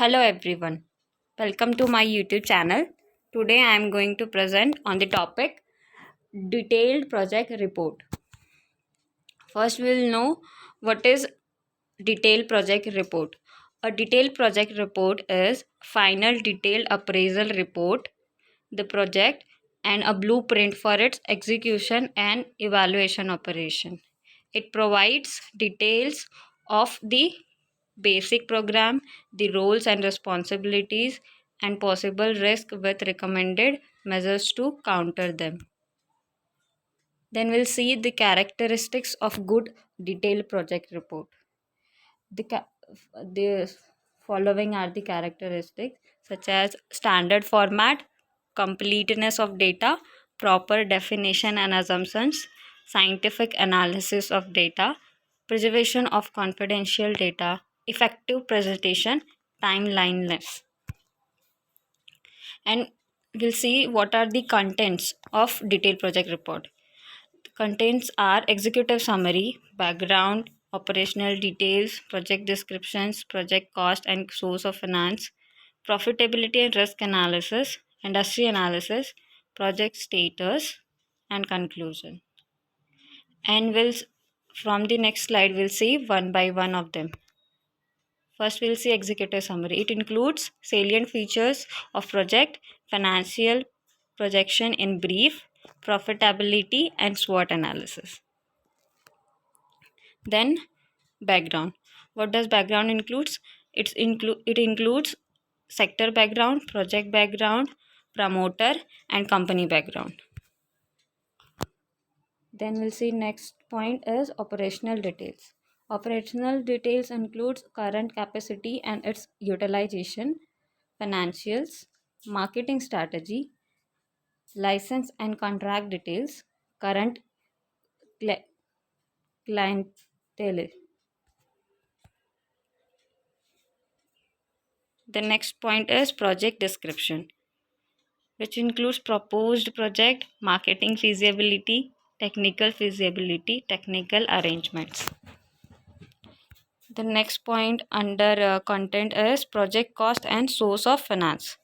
Hello everyone, welcome to my YouTube channel. Today I am going to present on the topic detailed project report. First we will know what is detailed project report. A detailed project report is final detailed appraisal report, the project and a blueprint for its execution and evaluation operation. It provides details of the basic program, the roles and responsibilities, and possible risk with recommended measures to counter them. Then we'll see the characteristics of good detailed project report. The following are the characteristics such as standard format, completeness of data, proper definition and assumptions, scientific analysis of data, preservation of confidential data, effective presentation, timeliness. And we'll see what are the contents of detailed project report. The contents are executive summary, background, operational details, project descriptions, project cost and source of finance, profitability and risk analysis, industry analysis, project status, and conclusion. And from the next slide we'll see one by one of them. First we'll see executive summary. It includes salient features of project, financial projection in brief, profitability and SWOT analysis. Then background. What does background includes? It includes sector background, project background, promoter and company background. Then we'll see next point is operational details. Operational details includes current capacity and its utilization, financials, marketing strategy, license and contract details, current clientele. The next point is project description, which includes proposed project, marketing feasibility, technical arrangements. The next point under content is project cost and source of finance.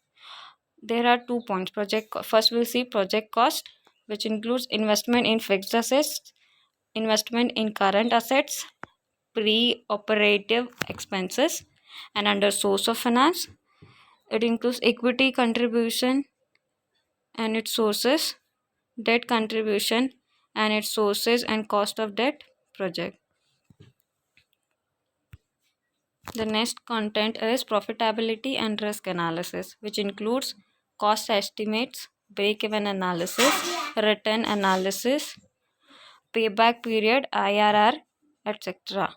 There are 2 points. First we'll see project cost, which includes investment in fixed assets, investment in current assets, pre-operative expenses, and under source of finance, it includes equity contribution and its sources, debt contribution and its sources, and cost of debt project. The next content is profitability and risk analysis, which includes cost estimates, break-even analysis, return analysis, payback period, IRR, etc.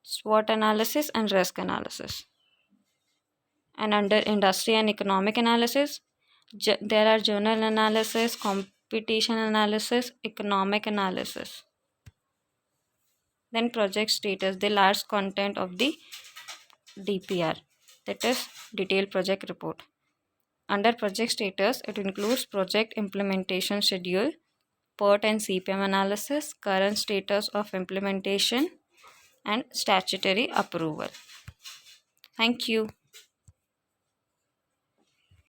SWOT analysis and risk analysis. And under industry and economic analysis, there are journal analysis, competition analysis, economic analysis. Then project status, the large content of the DPR, that is detailed project report. Under project status, it includes project implementation schedule, PERT and CPM analysis, current status of implementation, and statutory approval. Thank you.